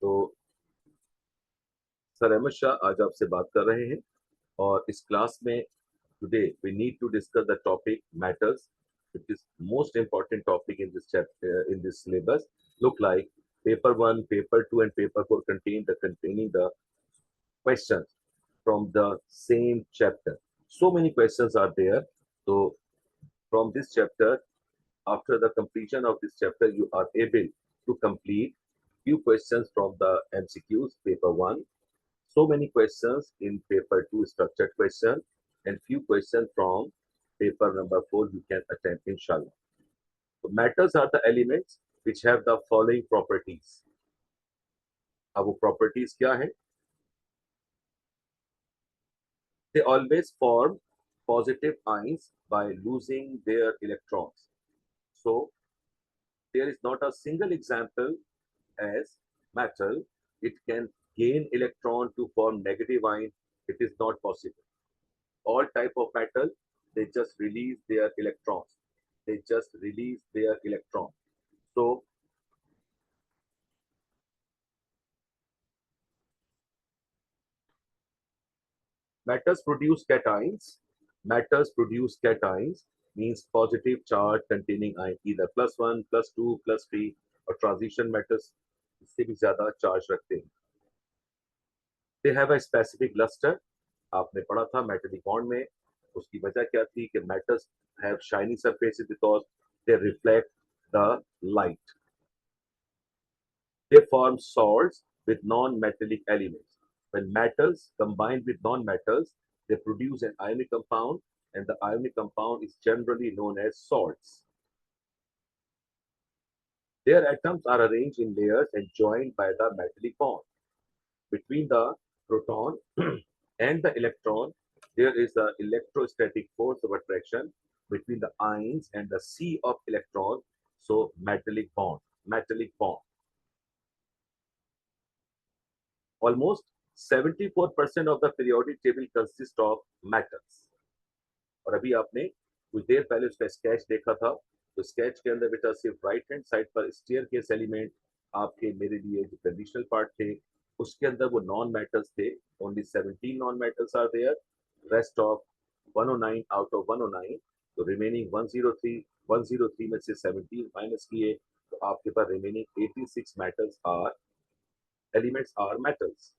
तो सर अहमद शाह आज आपसे बात कर रहे हैं और इस क्लास में today we need to discuss the topic matters which is most important topic in this chapter in this syllabus. Look like paper 1, paper 2 and paper 4 containing the questions from the same chapter. So many questions are there. So from this chapter, after the completion of this chapter, you are able to complete few questions from the MCQs paper 1, so many questions in paper 2 structured question, and few questions from paper number 4 you can attempt inshallah. So matters are the elements which have the following properties. अब वो properties क्या है? They always form positive ions by losing their electrons. So there is not a single example as metal it can gain electron to form negative ion. It is not possible. All type of metal, they just release their electrons. They just release their electron. So metals produce cations. Metals produce cations means positive charge containing ion, either +1, +2, +3 और transition metals इससे भी ज्यादा charge रखते हैं. They have a specific luster. आपने पढ़ा था metallic bond में उसकी वजह क्या थी कि metals have shiny surfaces because they reflect the light. They form salts with non-metallic elements. When metals combine with non-metals, they produce an ionic compound, and the ionic compound is generally known as salts. Their atoms are arranged in layers and joined by the metallic bond. Between the proton and the electron, there is the electrostatic force of attraction between the ions and the sea of electrons, so metallic bond, metallic bond. Almost 74% of the periodic table consists of metals. और अभी आपने कुछ देर पहले उसका sketch देखा था. तो sketch के अंदर बेटा सिर्फ राइट हैंड साइड पर स्टेयर केस एलिमेंट आपके मेरे लिए जो कंडीशनल पार्ट थे उसके अंदर वो नॉन मेटल्स थे. Only 17 non metals are there. Rest of 109 out of 109. तो रिमेनिंग 103 में से 17 माइनस किए तो आपके पास remaining 86 metals are elements are metals.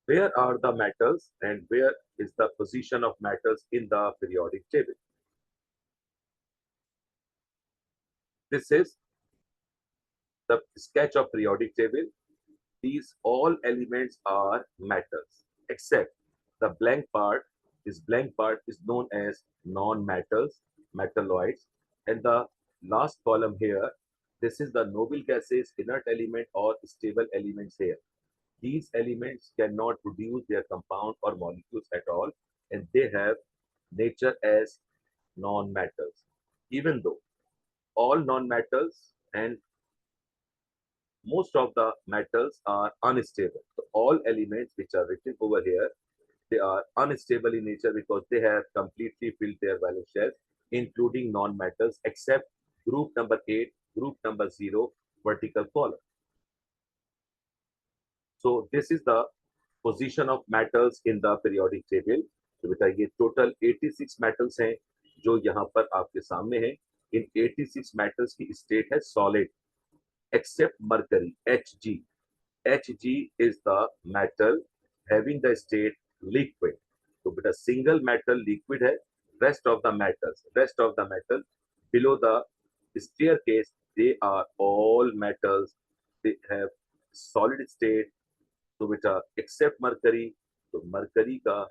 Where are the metals and where is the position of metals in the periodic table? This is the sketch of periodic table. These all elements are metals except the blank part. This blank part is known as non-metals, metalloids, and the last column here, this is the noble gases, inert element or stable elements here. These elements cannot produce their compound or molecules at all, and they have nature as non-metals. Even though all non-metals and most of the metals are unstable. So all elements which are written over here, they are unstable in nature because they have completely filled their valence shells, including non-metals, except group number 8, group number 0, vertical column. So this is the position of metals in the periodic table. तो बेटा ये total 86 metals हैं जो यहाँ पर आपके सामने हैं. इन 86 मेटल्स की स्टेट है solid except mercury, Hg. Hg is the metal having the state liquid. तो बेटा सिंगल मेटल लिक्विड है. rest of the metal below the staircase, they are all metals. They have solid state. तो बेटा accept mercury. तो mercury का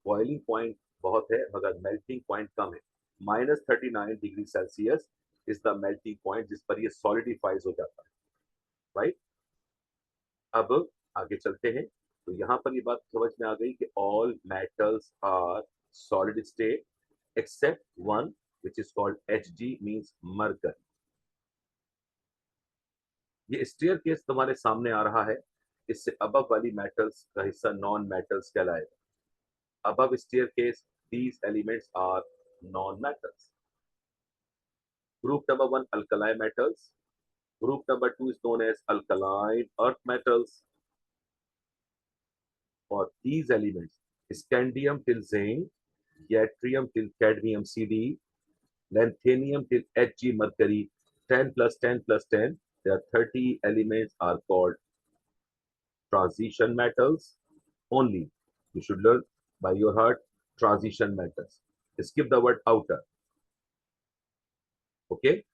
boiling point बहुत है मगर मेल्टिंग पॉइंट कम है. -39 degree Celsius is the melting point जिस पर ये सॉलिडिफाइज हो जाता है. राइट. अब आगे चलते हैं. तो यहाँ पर ये बात समझ में आ गई कि all metals are solid state except one which is called Hg means mercury. ये स्टेयर केस तुम्हारे सामने आ रहा है. इससे अबव वाली मेटल्स का हिस्सा नॉन मेटल्स कहलाएगा. above staircase, these elements are non-metals. Group number 1, alkali metals. Group number 2 is known as alkaline earth metals. For these elements, scandium till zinc, yttrium till cadmium Cd, lanthanum till Hg mercury, 10 plus 10 plus 10. There are 30 elements are called transition metals only. You should learn by your heart transition metals. Skip the word outer. Okay.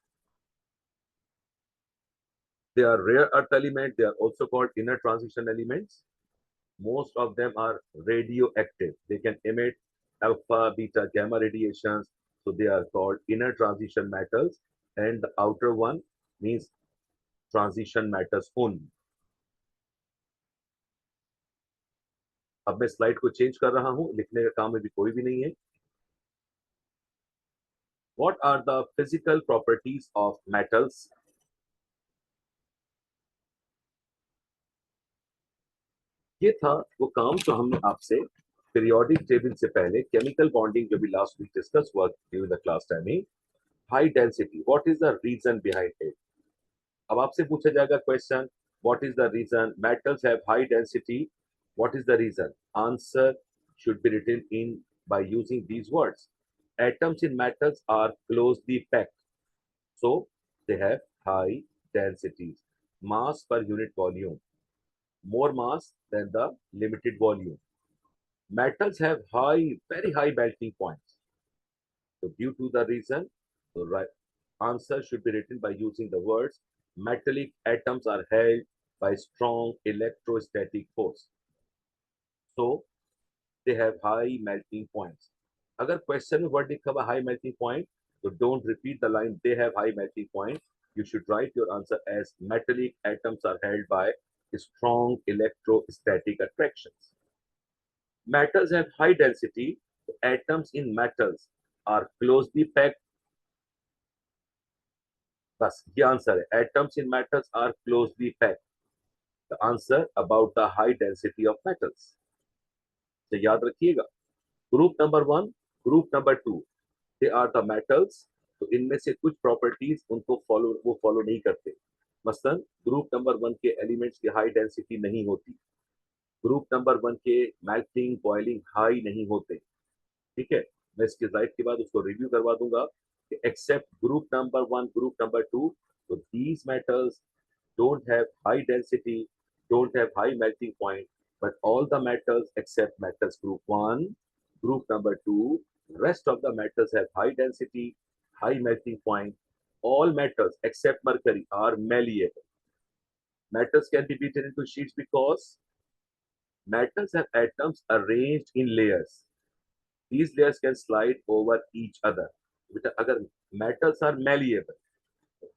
They are rare earth elements. They are also called inner transition elements. Most of them are radioactive. They can emit alpha, beta, gamma radiations. So they are called inner transition metals. And the outer one means transition metals only. अब मैं slide को change कर रहा हूं, लिखने का काम अभी कोई भी नहीं है. What are the physical properties of metals? ये था वो काम जो हमने आपसे पीरियोडिक टेबल से पहले केमिकल बॉन्डिंग जो भी लास्ट वीक डिस्कस हुआ during the class timing. High density, what is the reason behind it? अब आपसे पूछा जाएगा question, what is the reason metals have high density? What is the reason? Answer should be written in by using these words. Atoms in metals are closely packed, so they have high densities. Mass per unit volume, more mass than the limited volume. Metals have very high melting points. So due to the reason, the right answer should be written by using the words metallic atoms are held by strong electrostatic force. So they have high melting points. अगर question में word लिखा हुआ high melting point, तो don't repeat the line they have high melting point. You should write your answer as metallic atoms are held by strong electrostatic attractions. Metals have high density. Atoms in metals are closely packed. बस ये answer है. Atoms in metals are closely packed. The answer about the high density of metals. तो याद रखिएगा. Group number 1, group number 2, they are the metals. तो इनमें से कुछ प्रॉपर्टीज उनको फॉलो नहीं करते. मसलन ग्रुप नंबर 1 के एलिमेंट्स की हाई डेंसिटी नहीं होती. ग्रुप नंबर 1 के मेल्टिंग बॉइलिंग हाई नहीं होते. ठीक है, मैं इसके स्लाइड के बाद उसको रिव्यू करवा दूंगा कि except group number 1, group number 2, तो these metals don't have high density, don't have high melting point, but all the metals except metals group 1, group number 2, rest of the metals have high density, high melting point. All metals except mercury are malleable. Metals can be beaten into sheets because metals have atoms arranged in layers. These layers can slide over each other. अगर metals are malleable,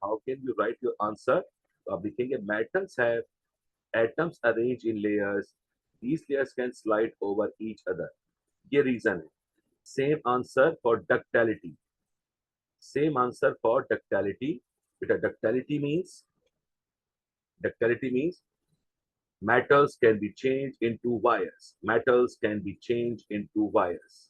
how can you write your answer? तो आप लिखेंगे metals have atoms arranged in layers. These layers can slide over each other. ये reason है. Same answer for ductility. Same answer for ductility. बेटा ductility means metals can be changed into wires. Metals can be changed into wires.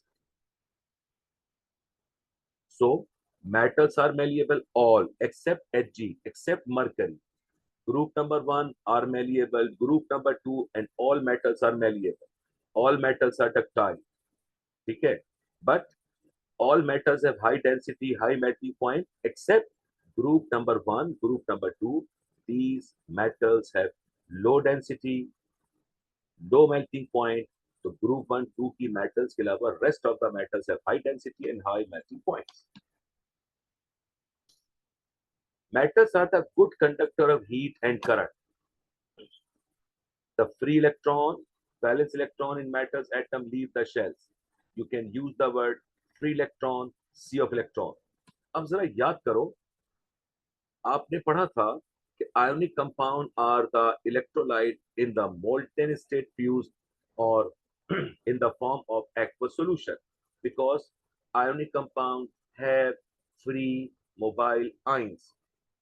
So metals are malleable all except Hg, except mercury. Group number 1 are malleable, group number 2 and all metals are malleable. All metals are ductile. Okay? But all metals have high density, high melting point, except group number 1, group number 2. These metals have low density, low melting point. So group 1, 2 की metals के अलावा rest of the metals have high density and high melting points. Metals are the good conductor of heat and current. The free electron, valence electron in metals atom leave the shells. You can use the word free electron, sea of electron. अब जरा याद करो, आपने पढ़ा था कि ionic compound are the electrolyte in the molten state fused or in the form of aqueous solution, because ionic compound have free mobile ions.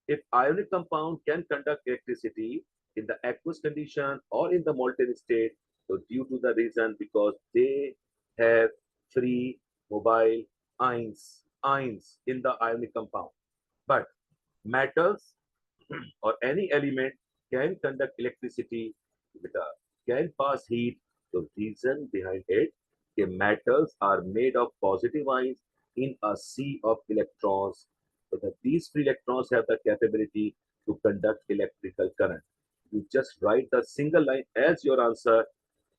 If ionic compound can conduct electricity in the aqueous condition or in the molten state, so due to the reason because they have free mobile ions in the ionic compound. But metals or any element can conduct electricity, can pass heat. The reason behind it, the metals are made of positive ions in a sea of electrons. So that these free electrons have the capability to conduct electrical current. You just write the single line as your answer.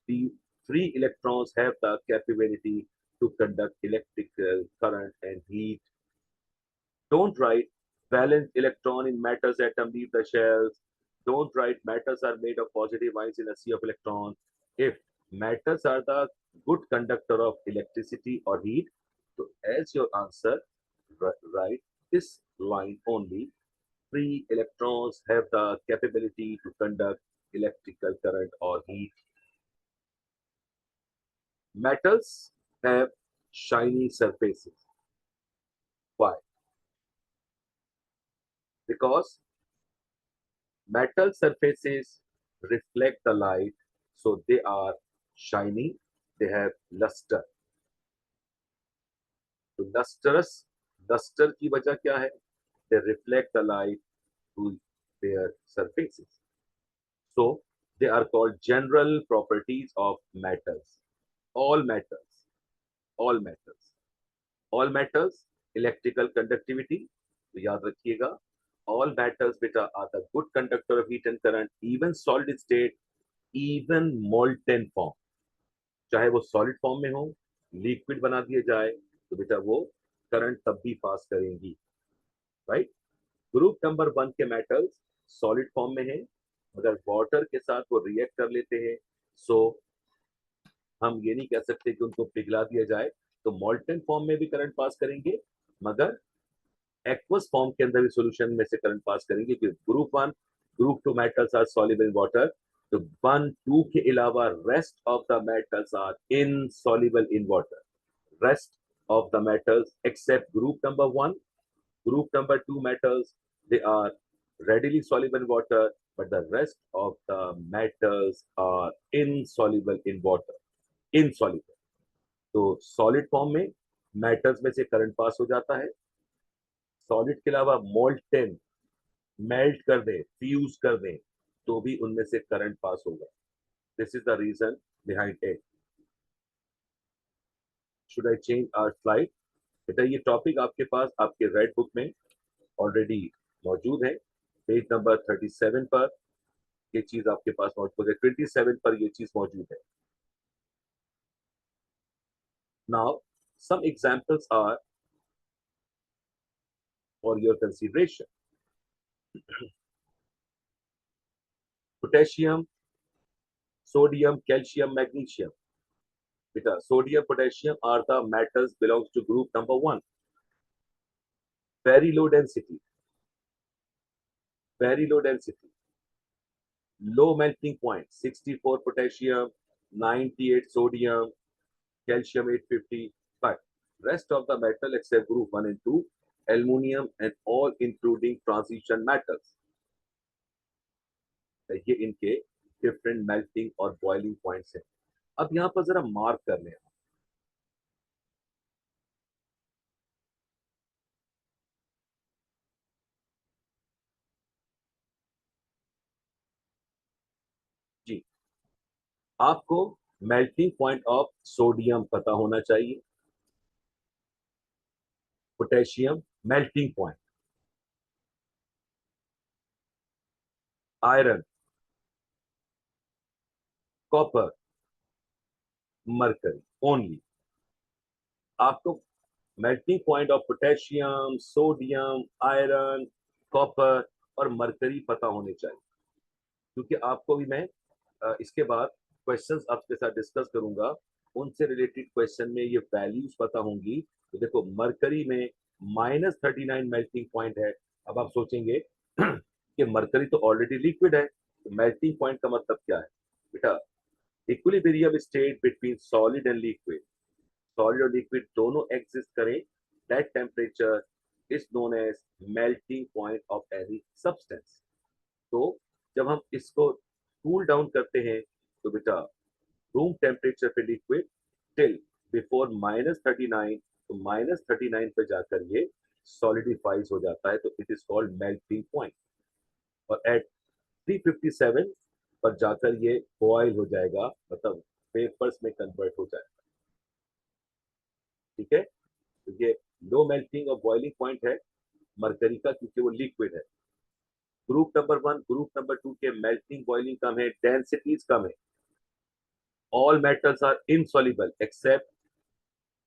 The free electrons have the capability to conduct electrical current and heat. Don't write valence electron in matters atom leave the shells. Don't write matters are made of positive ions in a sea of electrons. If matters are the good conductor of electricity or heat, so as your answer, write this line only. Free electrons have the capability to conduct electrical current or heat. Metals have shiny surfaces. Why? Because metal surfaces reflect the light, so they are shiny, they have luster. तो lustrous, luster की वजह क्या है? They reflect the light to their surfaces. So they are called general properties of metals. All metals, all metals, all metals, electrical conductivity. तो याद रखिएगा, all metals beta are the good conductor of heat and current, even solid state, even molten form. चाहे वो solid form में हो, liquid बना दिया जाए, तो बेटा वो करंट तब भी पास करेंगी, राइट? ग्रुप नंबर 1 के मेटल्स सॉलिड फॉर्म में है, अगर वाटर के साथ वो रिएक्ट कर लेते हैं, सो हम ये नहीं कह सकते कि उनको पिघला दिया जाए, तो मॉल्टन फॉर्म में भी करंट पास करेंगे, मगर एक्वस फॉर्म के अंदर भी सॉल्यूशन में से करंट पास करेंगे, क्योंकि group 1 group 2 metals are soluble in water, तो 1 2 के अलावा rest of the metals are insoluble in water. Rest of the metals except group number 1, group number 2 metals, they are readily soluble in water, but the rest of the metals are insoluble in water. Insoluble. तो solid form में metals में से current पास हो जाता है, solid के अलावा molten melt कर दें, फ्यूज कर दें, तो भी उनमें से करंट पास होगा. This is the reason behind it. Should I change our slide? बेटा ये टॉपिक आपके पास आपके रेड बुक में ऑलरेडी मौजूद है, पेज नंबर 37 पर ये चीज आपके पास मौजूद है, 27 पर ये चीज मौजूद है. Now some examples are for your consideration. Potassium, sodium, calcium, magnesium. बेटा sodium, potassium are the metals belongs to group number 1. very low density, very low density, low melting point, 64 potassium, 98 sodium, calcium 850, but rest of the metal except group 1 and 2, aluminum and all including transition metals. ये इनके different melting और boiling points हैं. अब यहाँ पर जरा mark कर लें. जी, आपको मेल्टिंग पॉइंट ऑफ सोडियम पता होना चाहिए, potassium melting point, iron, copper, mercury. Only आपको melting point of potassium, sodium, iron, copper और मरकरी पता होने चाहिए, क्योंकि आपको भी मैं इसके बाद क्वेश्चंस आपके साथ डिस्कस करूंगा, उनसे रिलेटेड क्वेश्चन में ये वैल्यूज पता होंगी. तो देखो मरकरी में -39 मेल्टिंग पॉइंट है. अब आप सोचेंगे कि मरकरी तो ऑलरेडी लिक्विड है, तो मेल्टिंग पॉइंट का मतलब क्या है? बेटा equilibrium state between solid and liquid, solid और लिक्विड दोनों एग्जिस्ट करें, that temperature is known as melting point of any substance. तो जब हम इसको कूल डाउन करते हैं, तो बेटा रूम टेम्परेचर पे लिक्विड टिल बिफोर -39, तो -39 पे जाकर ये सॉलिडिफाइज हो जाता है, तो it is called melting point. और एट 357 पर जाकर ये बॉयल हो जाएगा, मतलब वेपर्स में कन्वर्ट हो जाएगा। ठीक है, तो ये लो मेल्टिंग और बॉइलिंग पॉइंट है मरकरी का, क्योंकि वो लिक्विड है। ग्रुप नंबर 1, ग्रुप नंबर 2 के मेल्टिंग बॉइलिंग कम है, डेंसिटीज कम है। All metals are insoluble except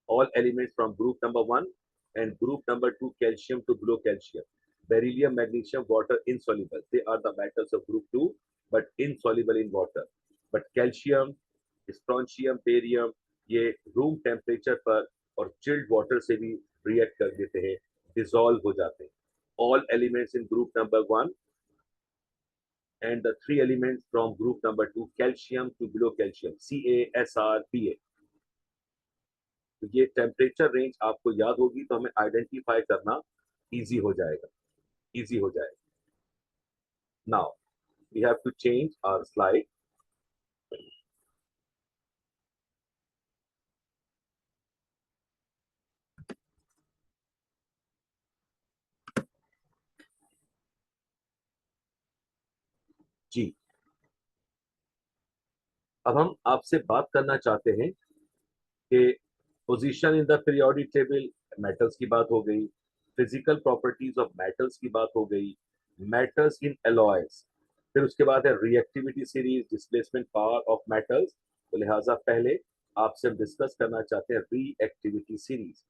all elements from group number 1 and group number 2 calcium to below calcium. Beryllium, magnesium, water insoluble. They are the metals of group 2 but insoluble in water. But calcium, strontium, barium ये room temperature पर और chilled water से भी react कर देते हैं, dissolve हो जाते हैं. All elements in group number 1 and the 3 elements from group number 2 calcium to below calcium Ca, Sr, Pa. तो ये टेम्परेचर रेंज आपको याद होगी तो हमें आइडेंटिफाई करना इजी हो जाएगा, इजी हो जाएगा. Now we have to change our slide. जी, अब हम आपसे बात करना चाहते हैं कि position in the periodic table, metals की बात हो गई, फिजिकल प्रॉपर्टीज ऑफ मेटल्स की बात हो गई, मेटल्स इन एलॉयज, फिर उसके बाद है reactivity series, displacement power of metals. तो लिहाजा पहले आपसे हम डिस्कस करना चाहते हैं reactivity series.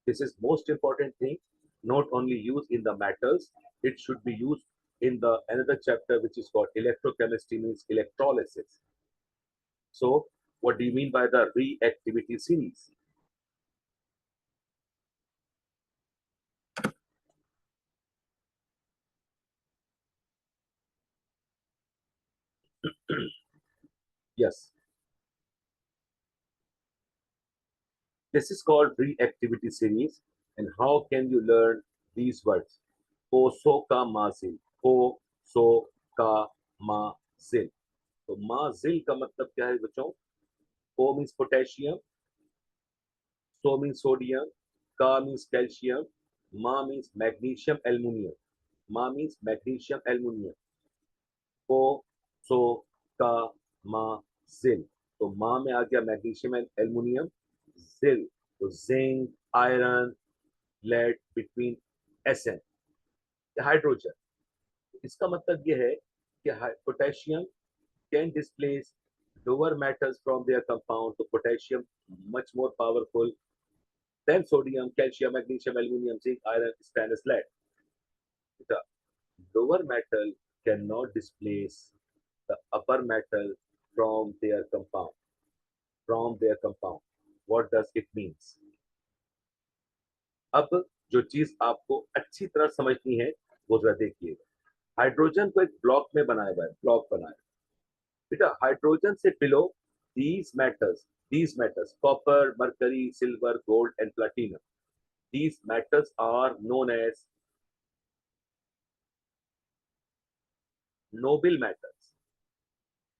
This is most important thing, not only used in the metals, it should be used in the another chapter which is called electrochemistry, means electrolysis. So what do you mean by the reactivity series? Yes, this is called reactivity series. And how can you learn these words? Kosokamazil, kosokamazil. तो माजिल का मतलब क्या है बच्चों? को means potassium, so means sodium, का means calcium, मा means magnesium aluminium, मा मीन्स मैग्नीशियम एल्युमिनियम, को सो का मा जिल. तो मा में आ गया मैग्नीशियम एल्युमिनियम, जिल तो zinc, iron, lead, between SN hydrogen. इसका मतलब यह है कि potassium can displace lower metals from their compound. So potassium much more powerful than sodium, calcium, magnesium, aluminum, zinc, iron, stainless, lead. The lower metal cannot displace the upper metal from their compound. From their compound. What does it means? अब जो चीज आपको अच्छी तरह समझनी है वो जरा देखिएगा. हाइड्रोजन को एक ब्लॉक में बनाया हुआ है, ब्लॉक बनाया बेटा. हाइड्रोजन से below these metals copper, mercury, silver, gold and platinum, these metals are known as noble metals.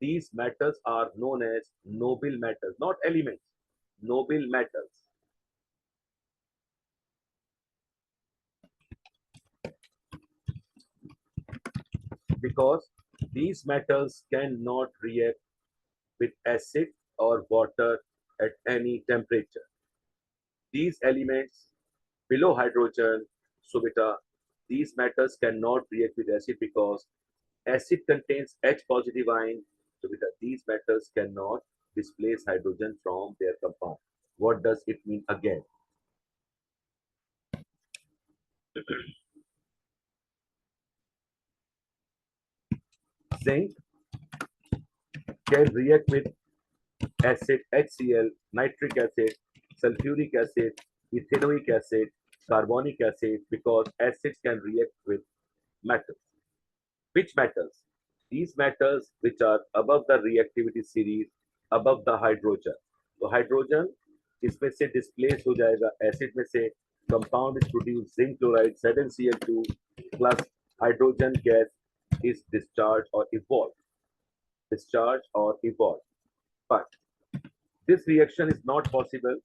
These metals are known as noble metals, not elements, noble metals. Because these metals cannot react with acid or water at any temperature. These elements below hydrogen, so beta, these metals cannot react with acid because acid contains H positive ion. So beta, these metals cannot displace hydrogen from their compound. What does it mean again? Zinc can react with acid HCl, nitric acid, sulfuric acid, ethanoic acid, carbonic acid because acids can react with metals. Which metals? These metals which are above the reactivity series, above the hydrogen. तो hydrogen इसमें से displace हो जाएगा acid में से, compound is produce zinc chloride ZnCl2 plus hydrogen gas is discharged or evolved. But this reaction is not possible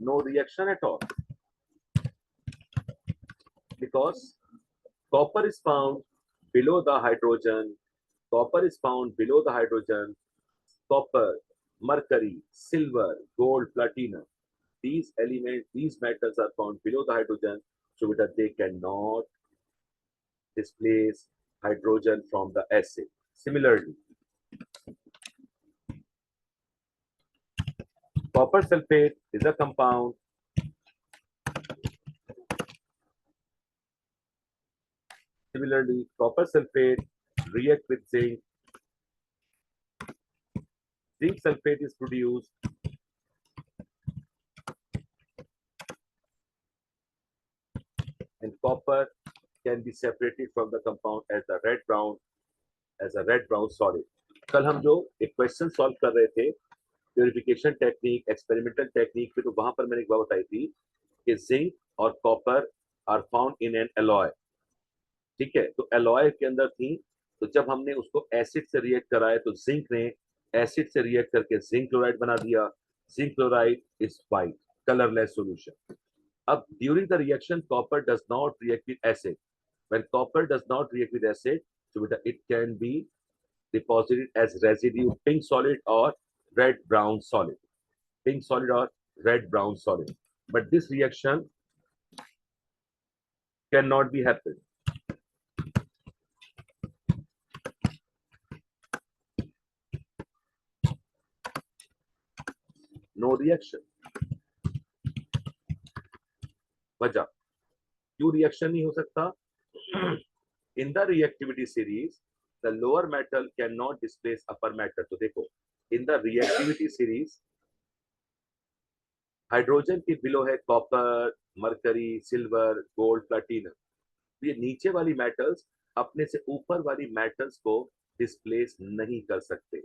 no reaction at all, because copper is found below the hydrogen. Copper is found below the hydrogen. Copper, mercury, silver, gold, platinum. These elements, these metals are found below the hydrogen, so that they cannot displace hydrogen from the acid. Similarly, copper sulfate is a compound. Similarly, copper sulfate react with zinc. Zinc sulfate is produced. And copper can be separated from the compound as a red brown solid. कल हम जो एक question solve कर रहे थे purification technique, experimental technique पे, तो वहां पर मैंने एक बात बताई थी कि जिंक और copper are found in an alloy. ठीक है, तो एलॉय के अंदर थी, तो जब हमने उसको एसिड से रिएक्ट कराया तो जिंक ने एसिड से रिएक्ट करके जिंक क्लोराइड बना दिया. Zinc chloride is white, colourless solution. अब during the reaction copper does not react with acid. When copper does not react with acid, so it can be deposited as residue, pink solid or red brown solid. Pink solid or red brown solid. But this reaction cannot be happened. No reaction. वजह क्यों reaction नहीं हो सकता? In the reactivity series, the lower metal cannot displace upper metal. तो देखो, in the reactivity series, hydrogen के below है copper, mercury, silver, gold, platinum. ये नीचे वाली मेटल्स अपने से ऊपर वाली मेटल्स को डिस्प्लेस नहीं कर सकते.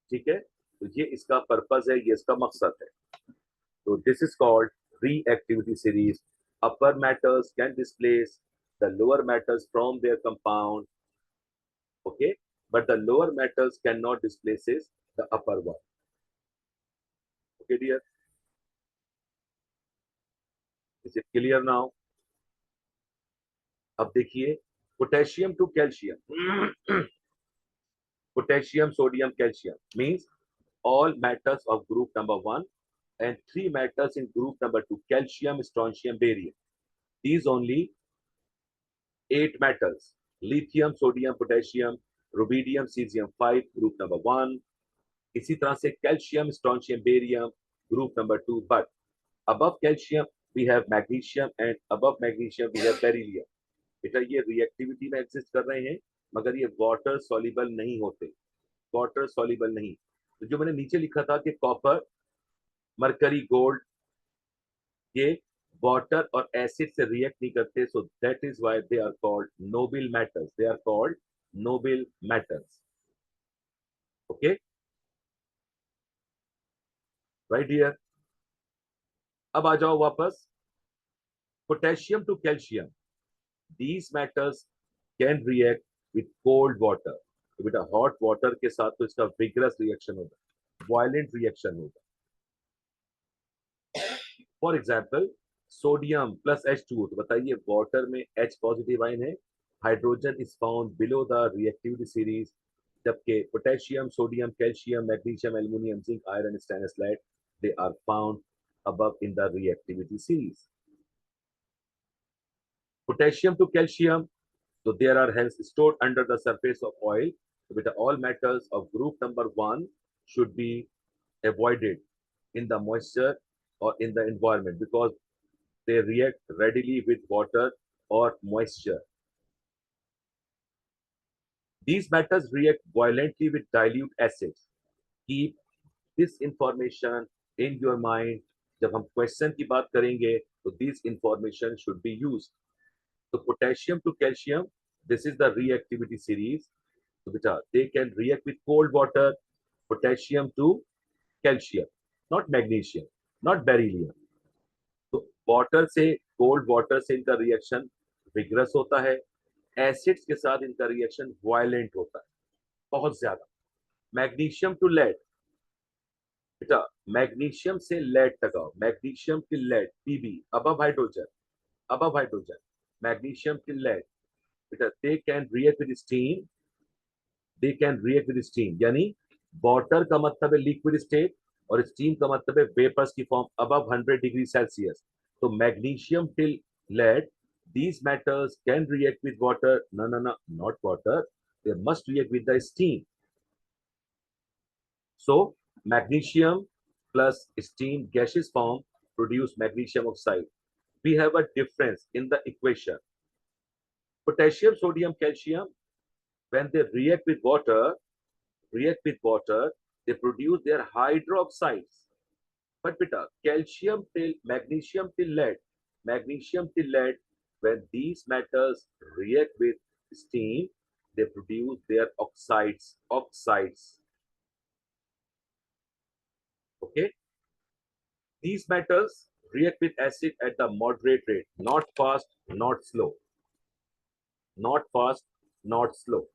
ठीक है, तो ये इसका पर्पस है, ये इसका मकसद है. तो this is called reactivity series. Upper metals can displace the lower metals from their compound, okay, but the lower metals cannot displace the upper one. Okay dear, is it clear now? अब देखिए, potassium to calcium, potassium, sodium, calcium means all metals of group number 1 and 3 metals in group number 2, calcium, strontium, barium. These only 8 metals: lithium, sodium, potassium, rubidium, cesium 5, group number 1. इसी तरह से calcium, strontium, barium, group number 2. But above calcium we have magnesium and above magnesium we have beryllium. बेटा ये reactivity में exist कर रहे हैं, मगर ये वाटर सॉल्युबल नहीं होते, वाटर सॉल्युबल नहीं. तो जो मैंने नीचे लिखा था कि कॉपर, मरकरी, गोल्ड, ये वाटर और एसिड से रिएक्ट नहीं करते, so that is why they are called noble metals. They are called noble metals. Okay right dear. अब आ जाओ वापस, potassium to calcium. These metals can react with cold water. तो बेटा हॉट वाटर के साथ तो इसका विगरस रिएक्शन होगा, वायलेंट रिएक्शन होगा. For example sodium plus H2O, तो बताइए वाटर में H पॉजिटिव आयन है, hydrogen is found below the reactivity series, जबकि potassium, sodium, calcium, magnesium, aluminium, zinc, iron, stainless light, they are found above in the reactivity series. Potassium to calcium, so there are hence stored under the surface of oil. So with all metals of group number 1 should be avoided in the moisture or in the environment because they react readily with water or moisture. These metals react violently with dilute acids. Keep this information in your mind. जब हम question की बात करेंगे तो this information should be used. तो potassium to calcium, this is the reactivity series. तो बेटा they can react with cold water, potassium to calcium, not magnesium, not beryllium. तो वाटर से, कोल्ड वाटर से इनका रिएक्शन विग्रस होता है, acids के साथ इनका रिएक्शन वायलेंट होता है, बहुत ज्यादा. मैग्नीशियम टू लेड, बेटा मैग्नीशियम से लेड लगाओ, मैग्नीशियम की lead Pb above hydrogen, magnesium till lead, बेटा they can react with steam, they can react with steam, यानी वाटर का मतलब है लिक्विड स्टेट और स्टीम का मतलब है वेपर्स की फॉर्म अबव 100 डिग्री सेल्सियस. तो magnesium till lead, these metals can react with water. No, no, no, not water. They must react with the steam. So magnesium plus steam gaseous form produce magnesium oxide. We have a difference in the equation. Potassium, sodium, calcium, when they react with water, they produce their hydroxides. But beta, magnesium till lead, when these metals react with steam, they produce their oxides. Okay, these metals react with acid at the moderate rate, not fast, not slow, not fast, not slow.